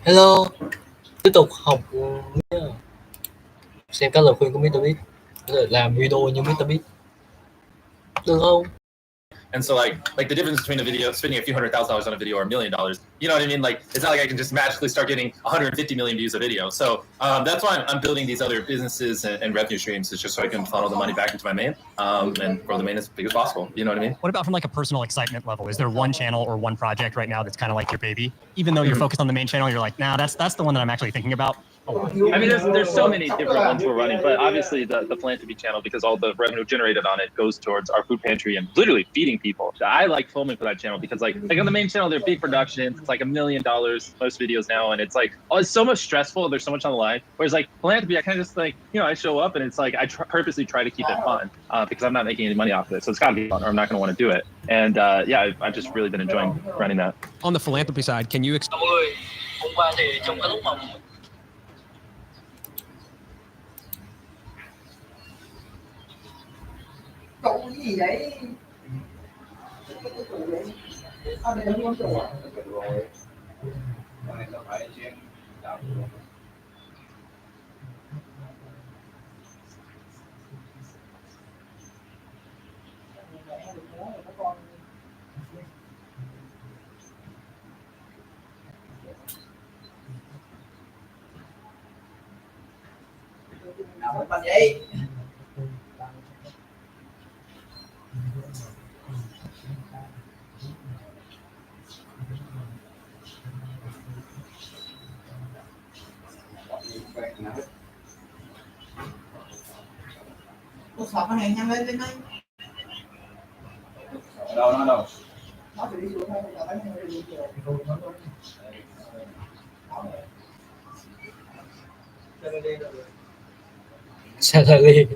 Hello, tiếp tục học xem các lời khuyên của Mr.Beast rồi làm video như Mr.Beast được không? And so like the difference between a video spending a few $100,000 on a video or $1 million, you know what I mean? Like it's not like I can just magically start getting 150 million views a video. So that's why I'm building these other businesses and revenue streams. It's just so I can funnel the money back into my main and grow the main as big as possible. You know what I mean? What about from like a personal excitement level? Is there one channel or one project right now that's kind of like your baby? Even though you're focused on the main channel, you're like, nah, that's the one that I'm actually thinking about. I mean, there's so many different ones we're running, but obviously the philanthropy channel, because all the revenue generated on it goes towards our food pantry and literally feeding people. I like filming for that channel because like on the main channel, they're big productions. It's like $1 million most videos now, and it's like it's so much stressful. There's so much on the line. Whereas like philanthropy, I kind of just like I show up and it's like I purposely try to keep it fun because I'm not making any money off of it, so it's got to be fun or I'm not going to want to do it. And yeah, I've just really been enjoying running that. On the philanthropy side, can you Cậu gì vậy? Đây là luôn rồi. Nào bạn vậy? Cô sọt cái này nhanh lên đây. Đâu nó Nó đi xuống thôi, là bánh nó đi xuống. Salary.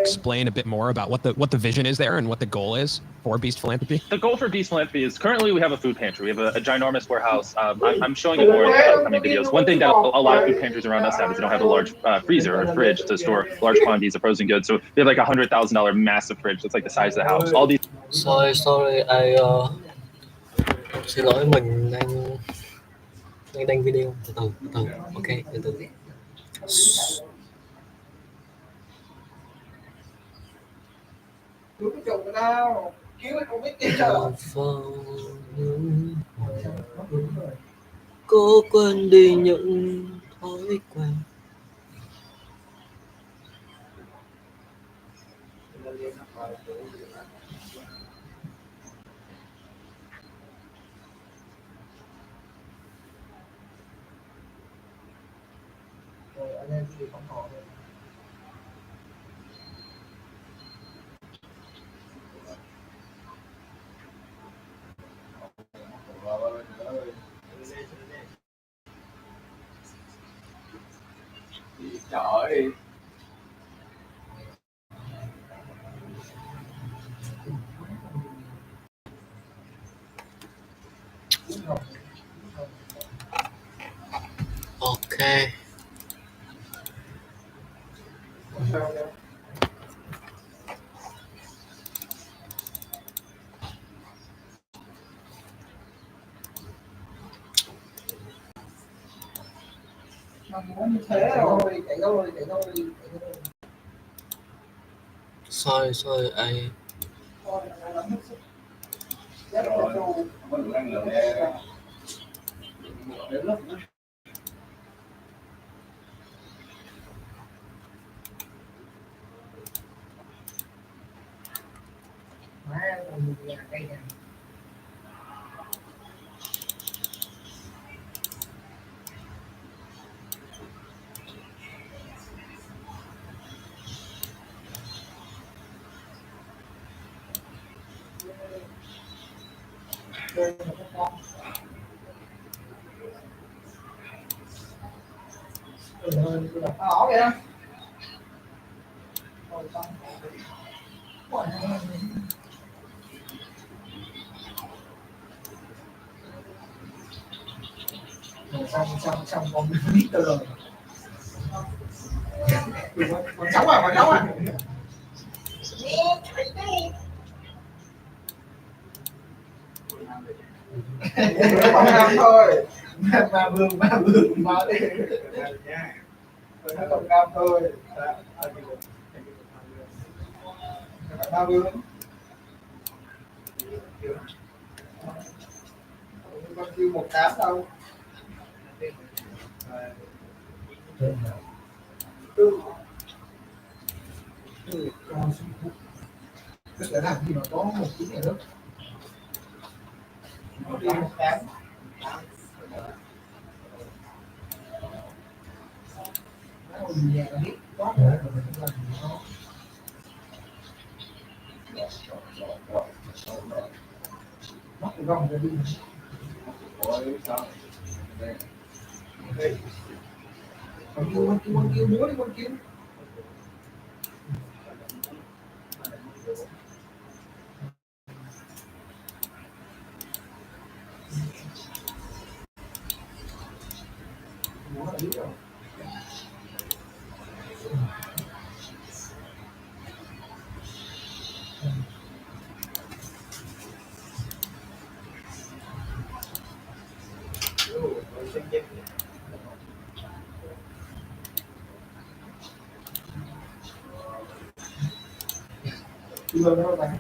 explain a bit more about what the vision is there and what the goal is for Beast Philanthropy? The goal for Beast Philanthropy is currently we have a food pantry. We have a ginormous warehouse. I'm showing it more in the upcoming videos. One thing that a lot of food pantries around us have is they don't have a large freezer or fridge to store large quantities of frozen goods. So we have like $100,000 massive fridge that's like the size of the house. All these. Sorry, I xin lỗi, mình đang đăng video. Từ từ, ok, từ từ. Cứ cái chồng nào kiếm không biết cái chờ. Cố quên đi những thói quen. Anh em thì không họ được. Trời. Ok. Thế rồi, chạy thôi. Sorry, I Ở kìa. Xong con biết rồi. Còn cháu à. Không năm thôi. Ba vương ba đi. Nó còn năm thôi. Ba vương. Con kêu 18 đâu. Tức là làm gì mà có một tí này nữa. Nó đi 18. Nó gì nhà biết có rồi mình làm gì không. Mất cái gông ra đi. Ôi sao? Đây. Con kêu múa đi con kêu. Múa là biết rồi. Chưa đâu bạn.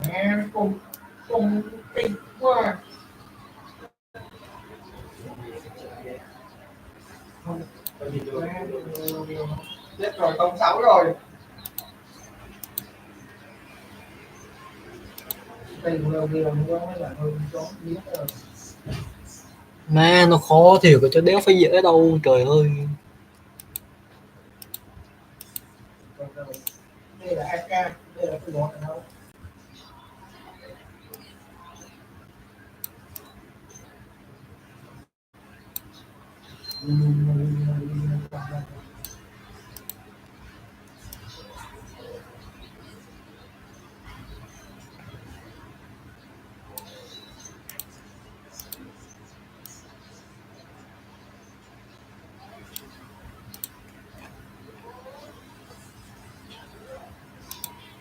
Mẹ con kinh quá. Chết rồi, tông 6 rồi. Má nó khó thiệt rồi chứ đéo phải dễ đâu trời ơi. Đây là AK, đây là cái bọn này đâu.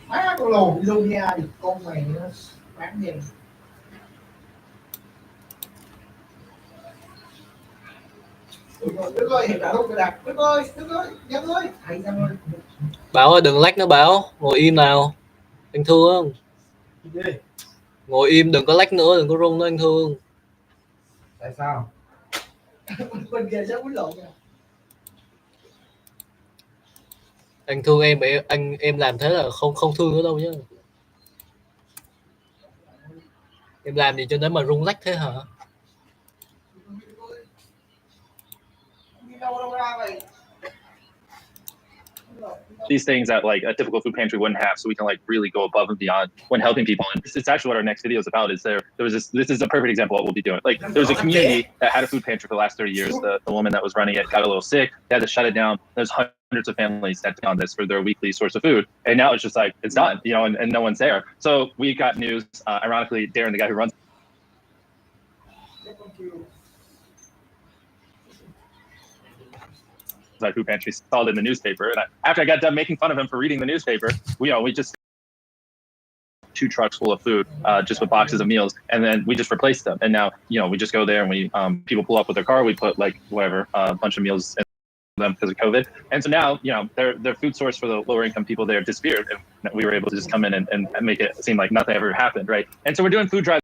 Má con lồn đi luôn nha, thì con mày nó bán gì. Đức ơi, hiện tại không đặt. Đức ơi, Nhân ơi, thầy Nhân ơi. Bảo ơi đừng lách nữa Bảo, ngồi im nào. Anh Thương. Ngồi im đừng có lách nữa, đừng có rung nữa anh Thương. Tại sao? Bên kia sẽ quýnh lộn nha. Anh Thương em làm thế là không thương nữa đâu nhá. Em làm gì cho đến mà rung lách thế hả? Đi đâu ra vậy? These things that like a typical food pantry wouldn't have, so we can like really go above and beyond when helping people. And it's actually what our next video is about. Is there was this is a perfect example of what we'll be doing. Like there was a community that had a food pantry for the last 30 years. The woman that was running it got a little sick. They had to shut it down. There's hundreds of families that depend on this for their weekly source of food. And now it's just like, it's done, you know, and no one's there. So we got news, ironically, Darren, the guy who runs my food pantry, saw it in the newspaper. And after I got done making fun of him for reading the newspaper, we just 2 trucks full of food, just with boxes of meals, and then we just replaced them. And now, you know, we just go there and we people pull up with their car, we put like whatever a bunch of meals in them because of COVID. And so now, you know, their food source for the lower income people there disappeared, and we were able to just come in and make it seem like nothing ever happened, right? And so we're doing food drives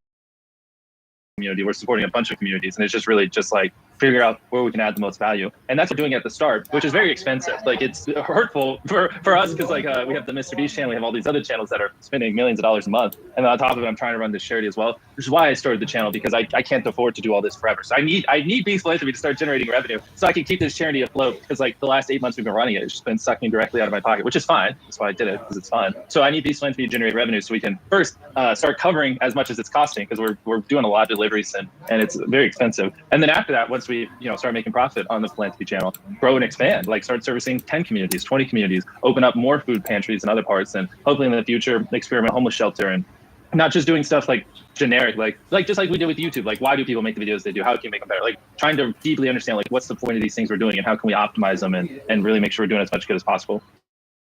community. We're supporting a bunch of communities, and it's just really just like figure out where we can add the most value. And that's what we're doing at the start, which is very expensive. Like it's hurtful for us because like we have the Mr. Beast channel, we have all these other channels that are spending millions of dollars a month. And on top of it, I'm trying to run this charity as well, which is why I started the channel, because I can't afford to do all this forever. So I need Beast Philanthropy to start generating revenue so I can keep this charity afloat, because like the last 8 months we've been running it, it's just been sucking directly out of my pocket, which is fine. That's why I did it, because it's fun. So I need Beast Philanthropy to generate revenue so we can first start covering as much as it's costing, because we're doing a lot of deliveries and it's very expensive. And then after that, once we start making profit on the philanthropy channel, grow and expand, like start servicing 10 communities, 20 communities, open up more food pantries in other parts, and hopefully in the future experiment homeless shelter, and not just doing stuff like generic, like just like we did with YouTube. Like, why do people make the videos they do? How can you make them better? Like trying to deeply understand like what's the point of these things we're doing and how can we optimize them and really make sure we're doing as much good as possible.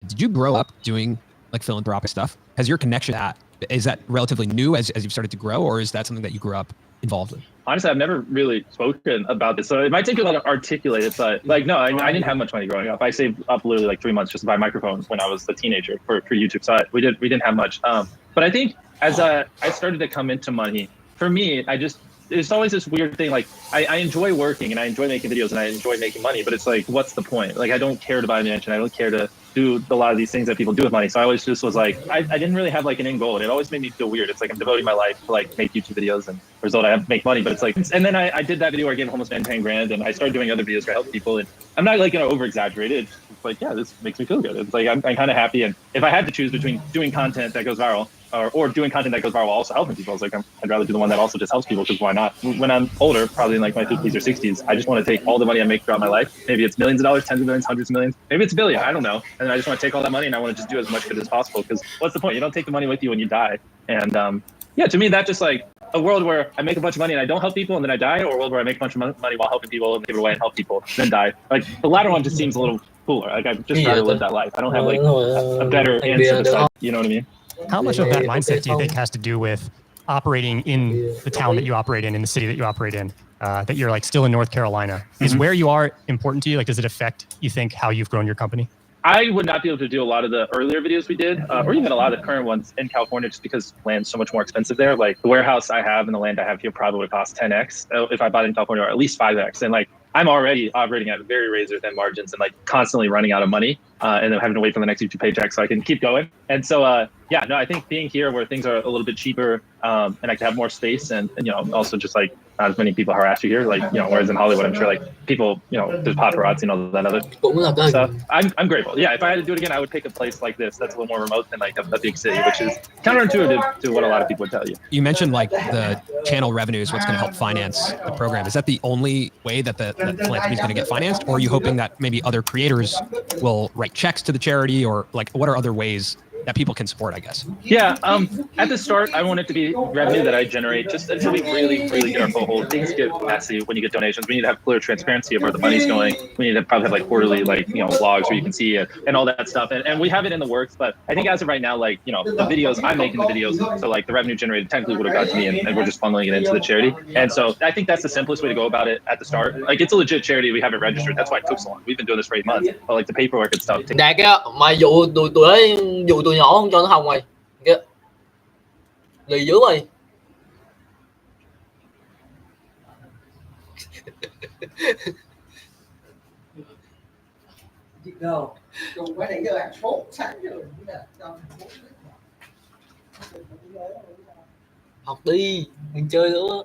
Did you grow up doing like philanthropic stuff? Has your connection to that Is that relatively new as you've started to grow, or is that something that you grew up involved in? Honestly, I've never really spoken about this, so it might take a lot to articulate it. But like, no, I didn't have much money growing up. I saved up literally like 3 months just to buy a microphone when I was a teenager for YouTube. So we didn't have much. But I think as I started to come into money, for me, it's always this weird thing. Like I enjoy working and I enjoy making videos and I enjoy making money, but it's like, what's the point? Like I don't care to buy a mansion. I don't care to do a lot of these things that people do with money. So I always just was like, I didn't really have like an end goal, and it always made me feel weird. It's like I'm devoting my life to like make YouTube videos, and the result I have to make money. But it's like, and then I did that video where I gave a homeless man 10 grand, and I started doing other videos to help people. And I'm not like gonna over exaggerate it. It's like, yeah, this makes me feel good. It's like I'm kind of happy. And if I had to choose between doing content that goes viral or doing content that goes viral while also helping people, it's like I'd rather do the one that also just helps people, because why not? When I'm older, probably in like my 50s or 60s, I just want to take all the money I make throughout my life. Maybe it's millions of dollars, tens of millions, hundreds of millions. Maybe it's a billion. I don't know. And I just want to take all that money and I want to just do as much good as possible, because what's the point? You don't take the money with you when you die. And yeah, to me, that's just like a world where I make a bunch of money and I don't help people and then I die, or a world where I make a bunch of money while helping people and give it away and help people, then die. Like the latter one just seems a little cooler. Like I'd just rather live that life. I don't have like a better answer besides, you know what I mean? How much of that mindset do you think has to do with operating in the town that you operate in the city that you operate in, that you're like still in North Carolina? Is where you are important to you? Like, does it affect, you think, how you've grown your company? I would not be able to do a lot of the earlier videos we did, or even a lot of the current ones in California, just because land's so much more expensive there. Like the warehouse I have and the land I have here probably would cost 10x if I bought it in California, or at least 5x. And like I'm already operating at very razor thin margins and like constantly running out of money, and then having to wait for the next YouTube paycheck so I can keep going. And so yeah, no, I think being here where things are a little bit cheaper, and I can have more space, and you know, also just like not as many people harass you here, like, you know, whereas in Hollywood, I'm sure like people, you know, there's paparazzi and all that other stuff. I'm grateful. Yeah, if I had to do it again, I would pick a place like this that's a little more remote than like a big city, which is counterintuitive to what a lot of people would tell you. You mentioned like the channel revenue is what's going to help finance the program. Is that the only way that the philanthropy is going to get financed, or are you hoping that maybe other creators will write checks to the charity, or like what are other ways that people can support, I guess? Yeah, at the start, I want it to be revenue that I generate just until we really get our foothold. Things get messy when you get donations. We need to have clear transparency of where the money's going. We need to probably have like quarterly, like, you know, vlogs where you can see it and all that stuff. And we have it in the works, but I think as of right now, like, you know, the videos, I'm making the videos, so like the revenue generated technically would have got to me, and we're just funneling it into the charity. And so I think that's the simplest way to go about it at the start. Like it's a legit charity. We have it registered. That's why it took so long. We've been doing this for 8 months, but like the paperwork and stuff. Đạt á, mày dụ tụi ấy, dụ tụi nhỏ không cho nó học mày. Kìa. Lì dữ mày. Đâu, dùng cái này giờ ăn số sáng rồi Học đi, đừng chơi nữa.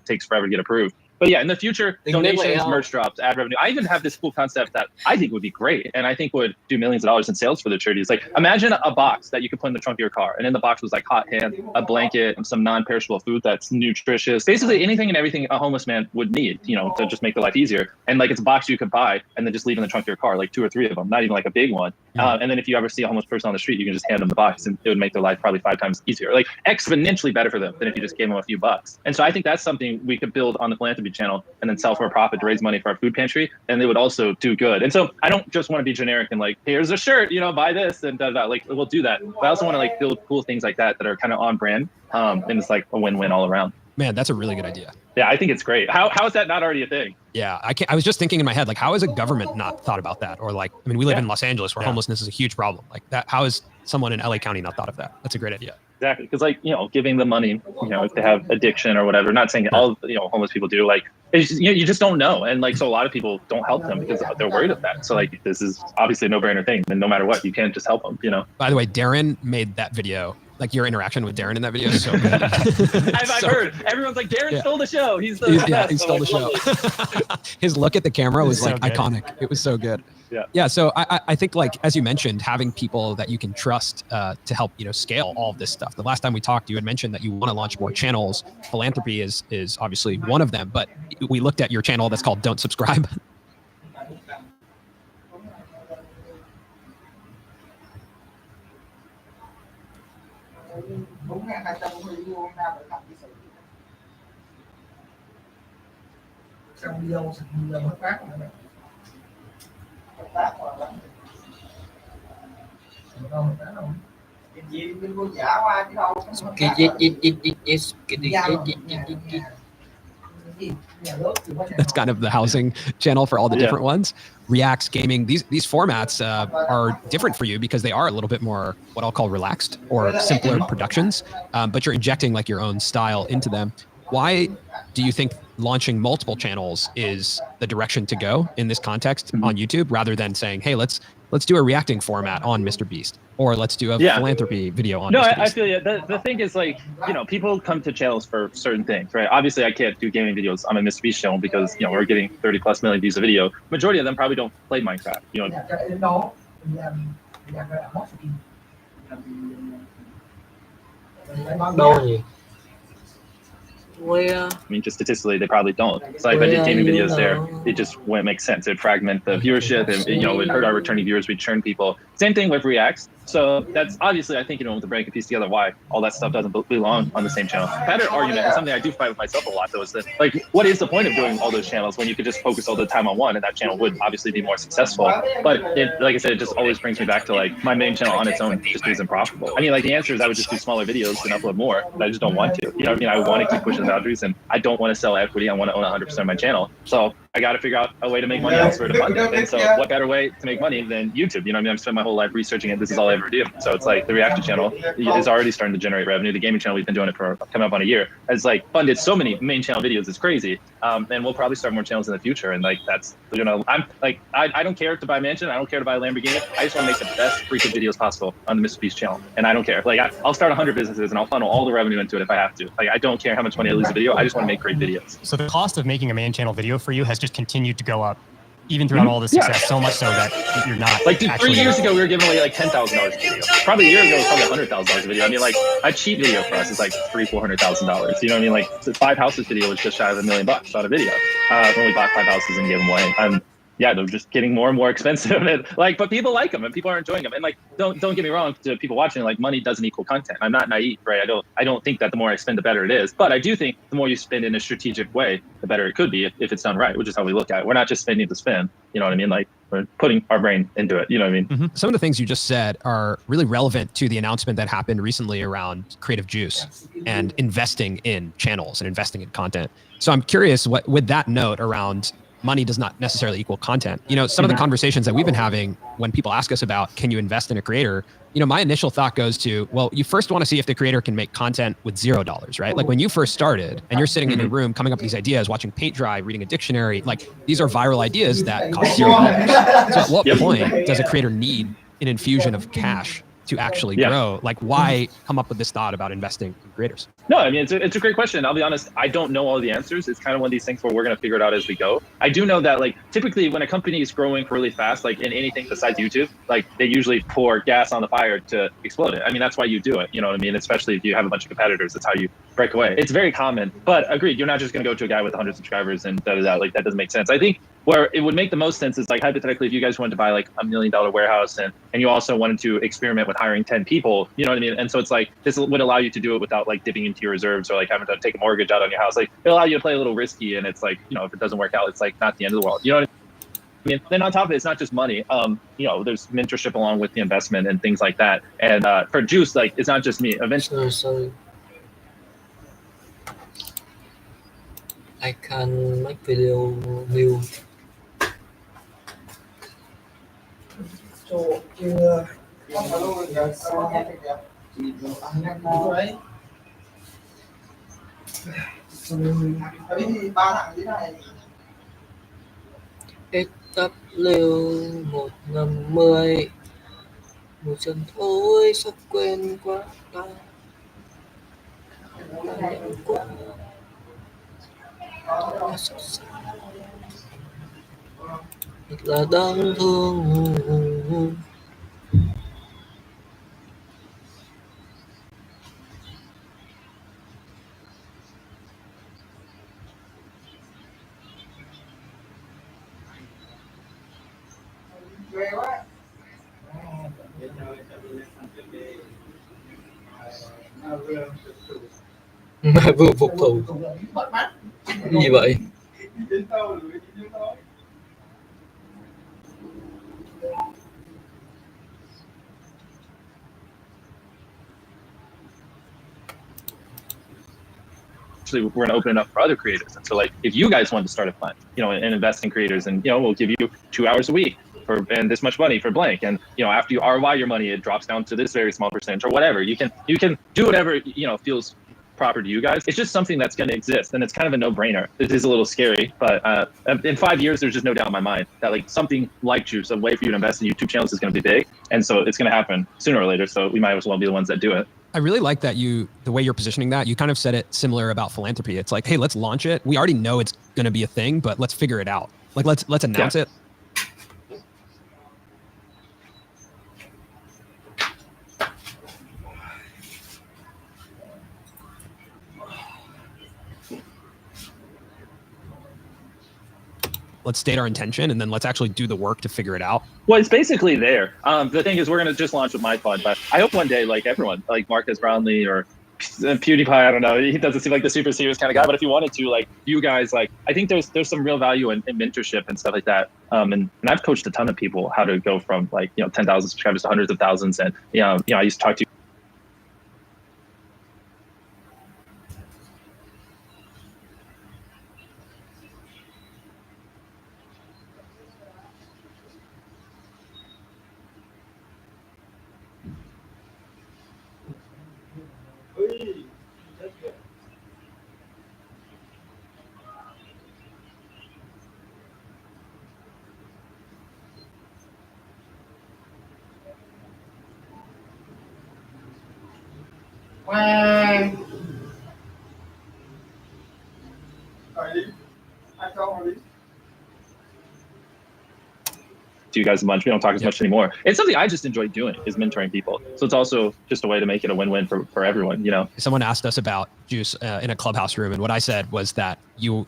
Takes forever to get approved. But yeah, in the future, donations, merch drops, ad revenue. I even have this cool concept that I think would be great, and I think would do millions of dollars in sales for the charities. Like, imagine a box that you could put in the trunk of your car, and in the box was like hot hand, a blanket, and some non-perishable food that's nutritious. Basically, anything and everything a homeless man would need, you know, to just make their life easier. And like, it's a box you could buy and then just leave in the trunk of your car, like 2 or 3 of them, not even like a big one. And then if you ever see a homeless person on the street, you can just hand them the box, and it would make their life probably 5 times easier, like exponentially better for them than if you just gave them a few bucks. And so I think that's something we could build on the philanthropy channel and then sell for a profit to raise money for our food pantry, and they would also do good. And so I don't just want to be generic and like, here's a shirt, you know, buy this and da, da, da. Like, we'll do that, but I also want to like build cool things like that are kind of on brand, and it's like a win-win all around. Man, that's a really good idea. Yeah, I think it's great. How is that not already a thing? Yeah, I was just thinking in my head, like, how has a government not thought about that? Or like, I mean, we live in Los Angeles where homelessness is a huge problem. Like that, how is someone in LA County not thought of that? That's a great idea. Exactly, because like, you know, giving them money, you know, if they have addiction or whatever. Not saying all, you know, homeless people do. Like, it's just, you know, you just don't know, and like, so a lot of people don't help them because they're worried of that. So like, this is obviously a no-brainer thing, and no matter what, you can't just help them, you know. By the way, Darren made that video. Like, your interaction with Darren in that video is so good. I've heard everyone's like, Darren stole the show. He stole the show. His look at the camera was like iconic. It was so good. Yeah. So I think, like, as you mentioned, having people that you can trust to help, you know, scale all of this stuff. The last time we talked, you had mentioned that you want to launch more channels. Philanthropy is obviously one of them, but we looked at your channel that's called Don't Subscribe. đúng 240 view ra phải làm cái sự xong video hợp tác nữa hợp tác hoặc là không hợp tác không That's kind of the housing channel for all the different ones. Reacts, gaming, these formats are different for you because they are a little bit more what I'll call relaxed or simpler productions, but you're injecting like your own style into them. Why do you think launching multiple channels is the direction to go in this context on YouTube, rather than saying, hey, let's do a reacting format on Mr. Beast, or let's do a philanthropy video on Mr. Beast? I feel you. The thing is, like, you know, people come to channels for certain things, right? Obviously, I can't do gaming videos on a Mr. Beast channel because, you know, we're getting 30+ million views a video. Majority of them probably don't play Minecraft, you know. Đâu nhỉ? I mean, just statistically, they probably don't. So if I did gaming videos there, it just wouldn't make sense. It'd fragment the viewership, and you know, it'd hurt our returning viewers. We'd churn people. Same thing with reacts. So that's obviously, I think, you know, with the brain can piece together why all that stuff doesn't belong on the same channel. Better argument, and something I do fight with myself a lot, though, is that, like, what is the point of doing all those channels when you could just focus all the time on one, and that channel would obviously be more successful. But like I said, it just always brings me back to, like, my main channel on its own just isn't profitable. I mean, like, the answer is I would just do smaller videos and upload more, but I just don't want to. You know what I mean? I want to keep pushing the boundaries, and I don't want to sell equity. I want to own 100% of my channel. So I got to figure out a way to make money elsewhere to fund it. And so what better way to make money than YouTube? You know what I mean? I've spent my whole life researching it. This is all I ever do. So it's like the reaction channel is already starting to generate revenue. The gaming channel, we've been doing it for coming up on a year. It's like funded so many main channel videos. It's crazy. And we'll probably start more channels in the future. And like, that's, you know, I'm like, I don't care to buy a mansion. I don't care to buy a Lamborghini. I just want to make the best freaking videos possible on the Mr. Beast channel. And I don't care. Like, I'll start 100 businesses and I'll funnel all the revenue into it if I have to. Like, I don't care how much money I lose a video. I just want to make great videos. So the cost of making a main channel video for you has just continued to go up, even throughout all the success, so much so that you're not like, dude, 3 years ago we were giving away like $10,000 a video. Probably a year ago it was probably $100,000 a video. I mean, like, a cheap video for us is like $300,000–$400,000. You know what I mean? Like, the 5 houses video was just shy of $1 million on a video when we bought 5 houses and gave them away. Yeah, they're just getting more and more expensive, and like, but people like them and people are enjoying them. And like, don't get me wrong, to people watching, like, money doesn't equal content. I'm not naive, right? I don't think that the more I spend, the better it is. But I do think the more you spend in a strategic way, the better it could be if it's done right, which is how we look at it. We're not just spending to spend. You know what I mean? Like, we're putting our brain into it. You know what I mean? Some of the things you just said are really relevant to the announcement that happened recently around Creative Juice and investing in channels and investing in content. So I'm curious, what with that note around money does not necessarily equal content. You know, some of the conversations that we've been having when people ask us about, can you invest in a creator? You know, my initial thought goes to, well, you first want to see if the creator can make content with $0, right? Like, when you first started and you're sitting in your room coming up with these ideas, watching paint dry, reading a dictionary, like, these are viral ideas that cost $0. So at what point does a creator need an infusion of cash to actually grow? Like, why come up with this thought about investing in creators? No, I mean, it's a great question. I'll be honest, I don't know all the answers. It's kind of one of these things where we're going to figure it out as we go. I do know that, like, typically when a company is growing really fast, like in anything besides YouTube, like, they usually pour gas on the fire to explode it. I mean, that's why you do it. You know what I mean? Especially if you have a bunch of competitors, that's how you break away. It's very common, but agreed, you're not just going to go to a guy with 100 subscribers and da-da-da. Like, that doesn't make sense. I think where it would make the most sense is, like, hypothetically, if you guys wanted to buy like $1 million warehouse and you also wanted to experiment with hiring 10 people, you know what I mean? And so it's like, this would allow you to do it without like dipping into your reserves or like having to take a mortgage out on your house. Like, it'll allow you to play a little risky, and it's like, you know, if it doesn't work out, it's like not the end of the world. You know what I mean? Then on top of it, it's not just money. You know, there's mentorship along with the investment and things like that. And for Juice, like, it's not just me. Eventually, Sorry. I can make video new. SW150 một chân thôi sắp quên quá ta quá xót xa thật là đáng thương. Mà vừa phục thù gì vậy? eventually we're gonna open it up for other creators. And so like, if you guys want to start a fund, you know, and invest in creators, and, you know, we'll give you 2 hours a week and this much money for blank. And, you know, after you ROI your money, it drops down to this very small percentage or whatever. You can do whatever, you know, feels proper to you guys. It's just something that's going to exist, and it's kind of a no-brainer. It is a little scary, but in 5 years, there's just no doubt in my mind that like something like Juice, a way for you to invest in YouTube channels, is going to be big, and so it's going to happen sooner or later. So we might as well be the ones that do it. I really like that the way you're positioning that. You kind of said it similar about philanthropy. It's like, hey, let's launch it. We already know it's going to be a thing, but let's figure it out. Like let's announce it. Let's state our intention, and then let's actually do the work to figure it out. Well, it's basically there. The thing is, we're going to just launch with my fund, but I hope one day, like everyone, like Marcus Brownlee or PewDiePie, I don't know, he doesn't seem like the super serious kind of guy, but if you wanted to, like you guys, like I think there's some real value in mentorship and stuff like that. And I've coached a ton of people how to go from like, you know, 10,000 subscribers to hundreds of thousands. And, you know, I used to talk to you guys a bunch. We don't talk as much anymore. It's something I just enjoy doing, is mentoring people. So it's also just a way to make it a win-win for everyone, you know. Someone asked us about Juice in a Clubhouse room, and what I said was that you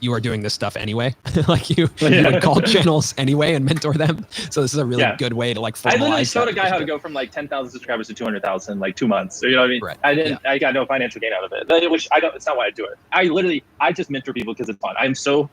are doing this stuff anyway. Like you would call channels anyway and mentor them. So this is a really good way to like formalize. I literally showed a guy how to go from like 10,000 subscribers to 200,000 in like 2 months. You know what I mean? Right. I got no financial gain out of it, which it's not why I do it. I just mentor people because it's fun. I'm so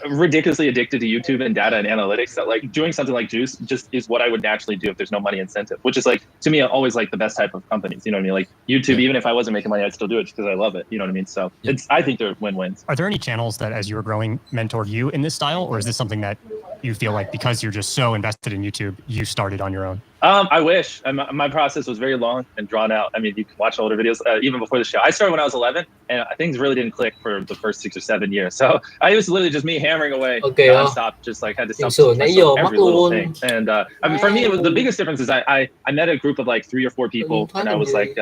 ridiculously addicted to YouTube and data and analytics that like doing something like Juice just is what I would naturally do if there's no money incentive, which is like, to me, always like the best type of companies. You know what I mean? Like YouTube, even if I wasn't making money, I'd still do it just because I love it. You know what I mean? So I think they're win-wins. Are there any channels that as you were growing mentored you in this style, or is this something that you feel like because you're just so invested in YouTube, you started on your own? I wish. My process was very long and drawn out. I mean, you can watch older videos even before the show. I started when I was 11, and things really didn't click for the first 6 or 7 years. So I was literally just me hammering away nonstop, just like had to stop every little thing. And I mean, for me, the biggest difference is I met a group of like 3 or 4 people when I was like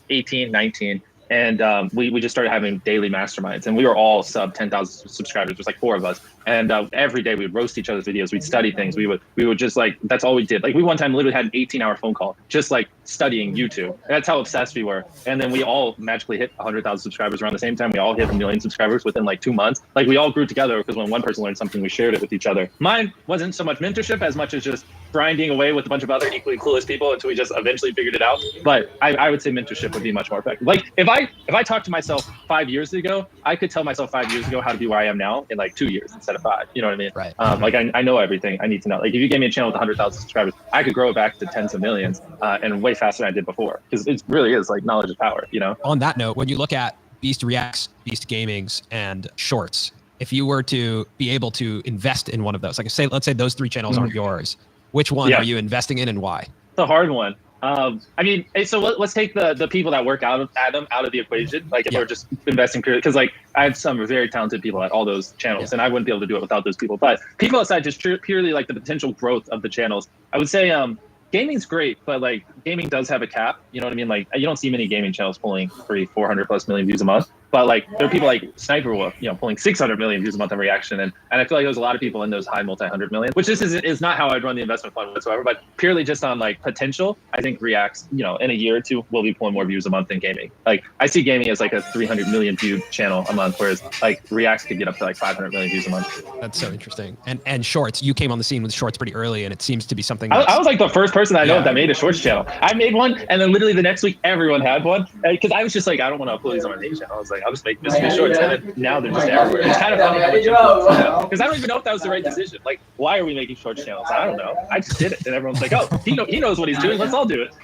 18, 19. And we just started having daily masterminds, and we were all sub 10,000 subscribers. There's like 4 of us, and every day we'd roast each other's videos. We'd study things. We would just like, that's all we did. Like we one time literally had an 18-hour phone call, just like studying YouTube. That's how obsessed we were. And then we all magically hit 100,000 subscribers around the same time. We all hit 1 million subscribers within like 2 months. Like we all grew together because when one person learned something, we shared it with each other. Mine wasn't so much mentorship as much as just grinding away with a bunch of other equally clueless people until we just eventually figured it out. But I would say mentorship would be much more effective. Like if I talked to myself 5 years ago, I could tell myself 5 years ago how to be where I am now in like 2 years instead of 5. You know what I mean? Right. Like I know everything I need to know. Like if you gave me a channel with 100,000 subscribers, I could grow it back to tens of millions and way faster than I did before. Because it really is like knowledge is power, you know? On that note, when you look at Beast Reacts, Beast Gaming's, and Shorts, if you were to be able to invest in one of those, like let's say those 3 channels aren't yours, which one are you investing in and why? It's a hard one. I mean, so let's take the people that work out of the equation. Like if we're just investing purely, because like I have some very talented people at all those channels, and I wouldn't be able to do it without those people. But people outside just purely like the potential growth of the channels, I would say gaming's great, but like gaming does have a cap. You know what I mean? Like you don't see many gaming channels pulling 400+ million views a month. But like there are people like Sniper Wolf, you know, pulling 600 million views a month on reaction, and I feel like there's a lot of people in those high multi-hundred million, which this is not how I'd run the investment fund whatsoever. But purely just on like potential, I think Reacts, you know, in a year or 2 will be pulling more views a month than gaming. Like I see gaming as like a 300 million view channel a month, whereas like Reacts could get up to like 500 million views a month. That's so interesting. And Shorts, you came on the scene with Shorts pretty early, and it seems to be something. I was like the first person I know that made a Shorts channel. I made one, and then literally the next week everyone had one, because I was just like, I don't want to upload these on my main channel. I was like, like, I'll just make Mr. Shorts, and then now they're just everywhere. It's kind of funny how much influence, because I don't even know if that was the right decision. Like, why are we making shorts channels? I don't know. I just did it, and everyone's like, oh, he knows what he's doing. Let's all do it.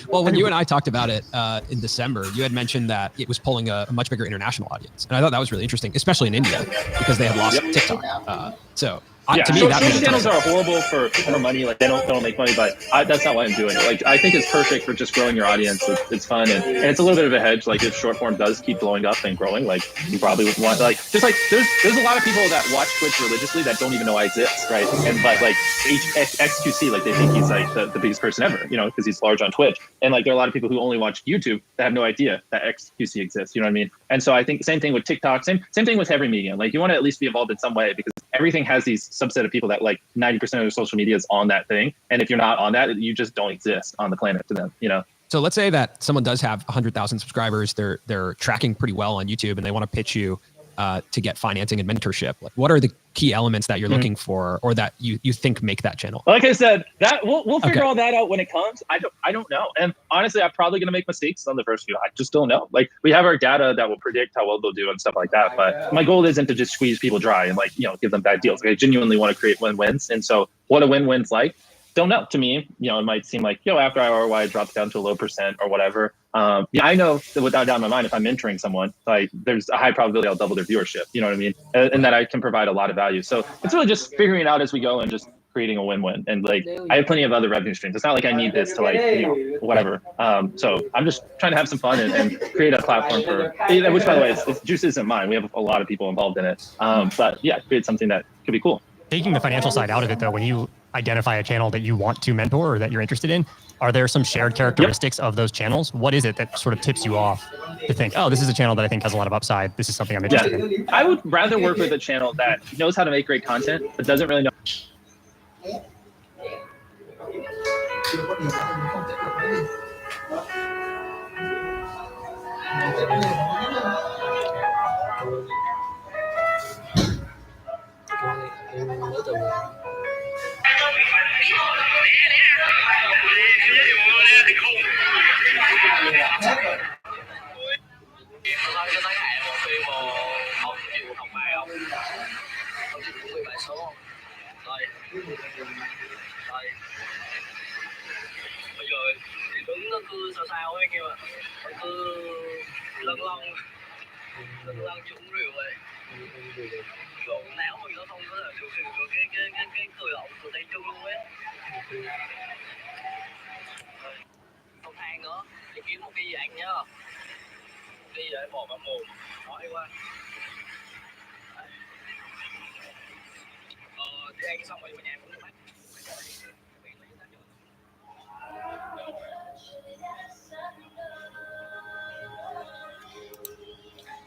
Well, when you and I talked about it in December, you had mentioned that it was pulling a much bigger international audience, and I thought that was really interesting, especially in India because they had lost TikTok. To me, short that channels are horrible for money. Like they don't make money, but that's not why I'm doing it. Like I think it's perfect for just growing your audience. It's fun and it's a little bit of a hedge. Like if short form does keep blowing up and growing, like you probably would want there's a lot of people that watch Twitch religiously that don't even know I exist, right? And but like XQC, like they think he's like the biggest person ever, you know, because he's large on Twitch. And like there are a lot of people who only watch YouTube that have no idea that XQC exists. You know what I mean? And so I think same thing with TikTok, same thing with every medium. Like you want to at least be involved in some way because everything has these subset of people that like 90% of their social media is on that thing. And if you're not on that, you just don't exist on the planet to them, you know? So let's say that someone does have 100,000 subscribers. They're tracking pretty well on YouTube and they want to pitch you to get financing and mentorship. Like, what are the key elements that you're looking for or that you think make that channel? Like I said, that we'll figure all that out when it comes. I don't know. And honestly, I'm probably going to make mistakes on the first few. I just don't know. Like we have our data that will predict how well they'll do and stuff like that. But my goal isn't to just squeeze people dry and like, you know, give them bad deals. Like, I genuinely want to create win-wins. And so what a win-win's like, don't know. To me, you know, it might seem like, yo, after ROI drops down to a low percent or whatever. Yeah, I know that without doubt in my mind, if I'm mentoring someone, like there's a high probability I'll double their viewership. You know what I mean? And that I can provide a lot of value. So it's really just figuring it out as we go and just creating a win-win. And like, I have plenty of other revenue streams. It's not like I need this to like, you know, whatever. So I'm just trying to have some fun and create a platform for, which by the way, Juice isn't mine. We have a lot of people involved in it. But yeah, create something that could be cool. Taking the financial side out of it though, when you identify a channel that you want to mentor or that you're interested in, are there some shared characteristics of those channels? What is it that sort of tips you off to think, oh, this is a channel that I think has a lot of upside. This is something I'm interested in. I would rather work with a channel that knows how to make great content, but doesn't really know.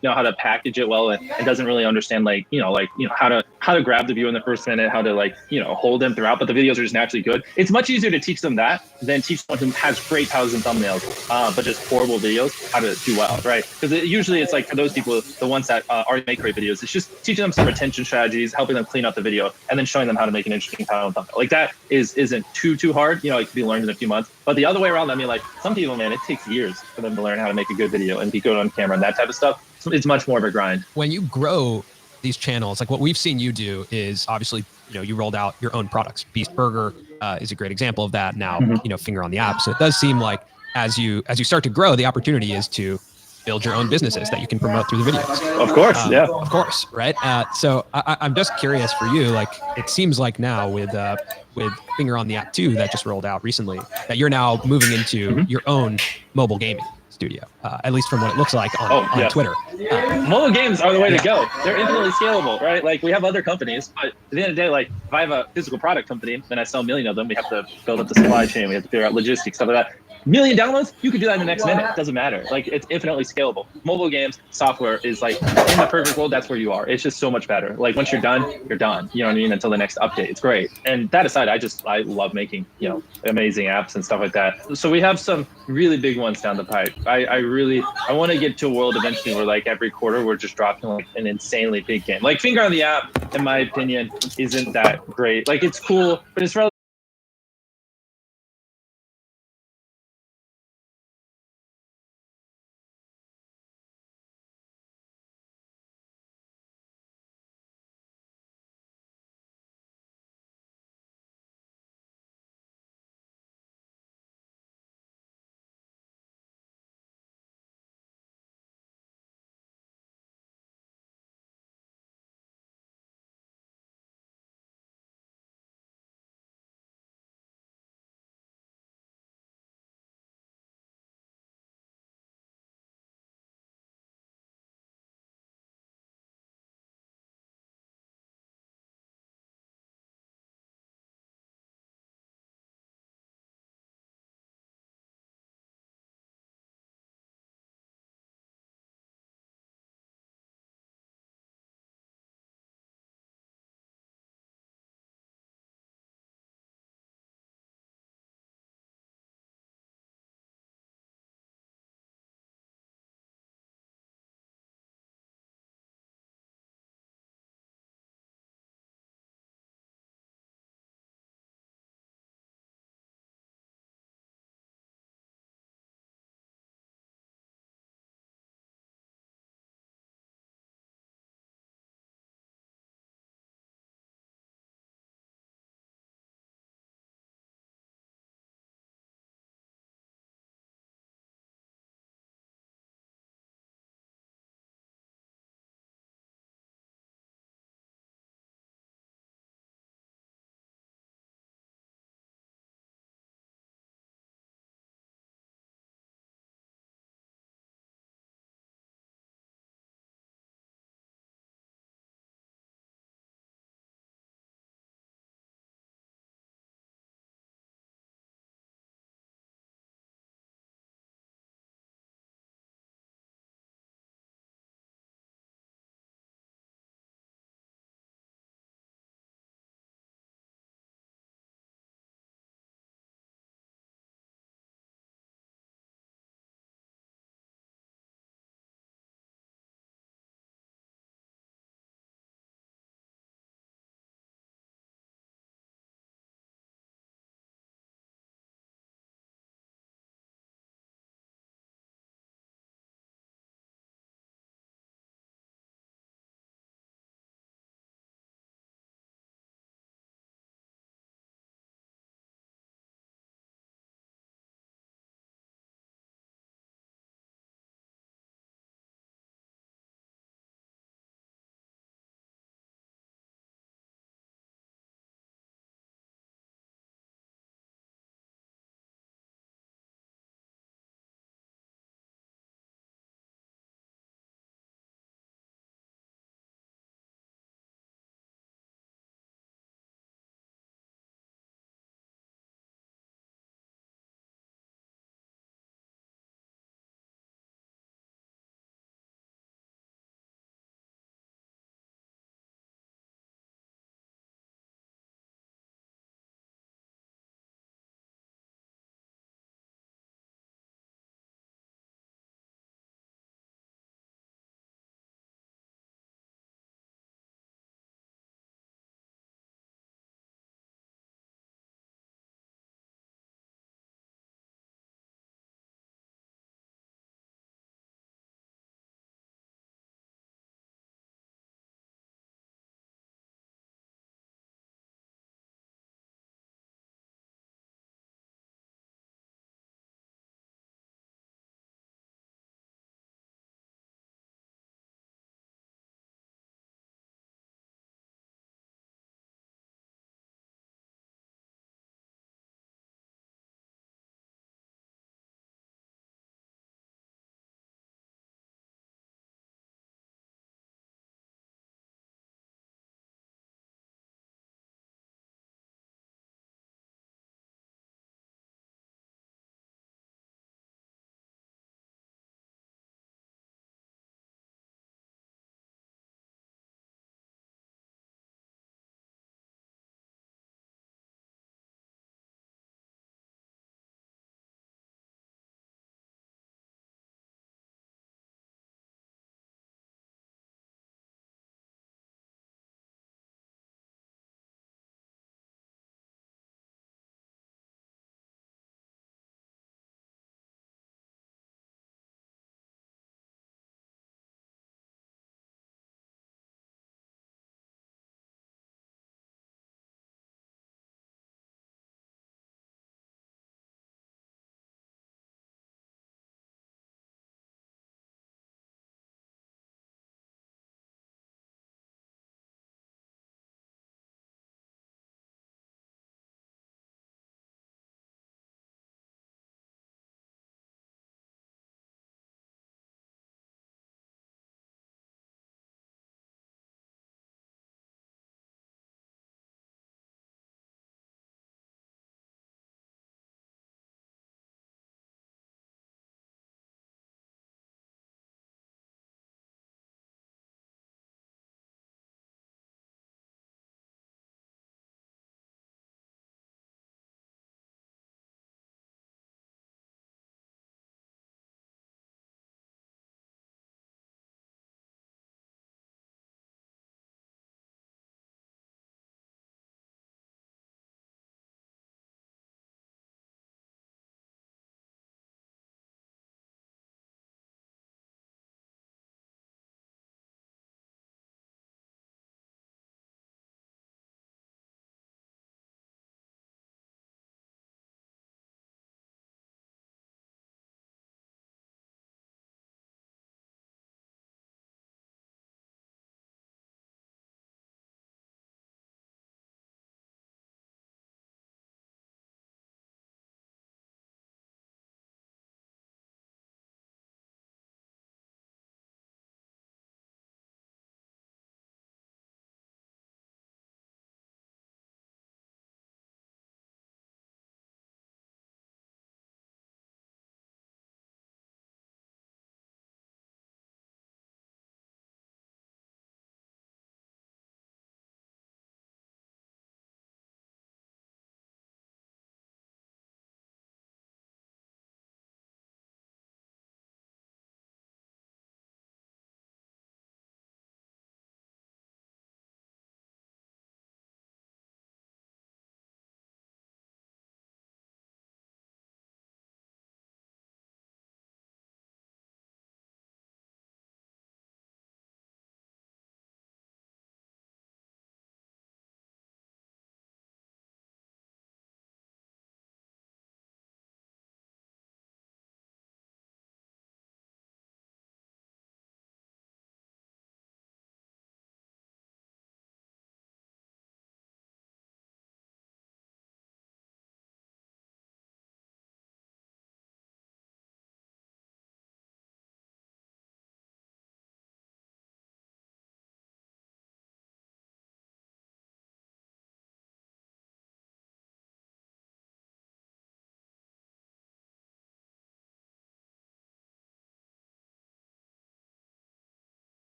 Know how to package it well and doesn't really understand like how to grab the viewer in the first minute, how to like hold them throughout, but the videos are just naturally good. It's much easier to teach them that than teach someone who has great titles and thumbnails but just horrible videos how to do well, right? Because usually it's like for those people, the ones that already make great videos, it's just teaching them some retention strategies, helping them clean up the video, and then showing them how to make an interesting title and thumbnail. Like that isn't too hard, it can be learned in a few months. But the other way around, I mean, like some people, man, it takes years for them to learn how to make a good video and be good on camera and that type of stuff. So it's much more of a grind. When you grow these channels, like what we've seen you do is obviously, you rolled out your own products. Beast Burger is a great example of that now, Finger on the app. So it does seem like as you start to grow, the opportunity is to build your own businesses that you can promote through the videos. Of course, yeah. Of course, right? So I'm just curious for you, like it seems like now with Finger on the app 2 that just rolled out recently, that you're now moving into your own mobile gaming studio, at least from what it looks like on Twitter. Mobile games are the way to go. They're infinitely scalable, right? Like we have other companies, but at the end of the day, like if I have a physical product company and I sell a million of them, we have to build up the supply chain. We have to figure out logistics, stuff like that. Million downloads, you could do that in the next minute. It doesn't matter. Like it's infinitely scalable. Mobile games software is like in the perfect world. That's where you are. It's just so much better. Like once you're done, you're done. You know what I mean? Until the next update. It's great. And that aside, I love making amazing apps and stuff like that. So we have some really big ones down the pipe. I want to get to a world eventually where like every quarter we're just dropping like an insanely big game. Like Finger on the app, in my opinion, isn't that great. Like it's cool, but it's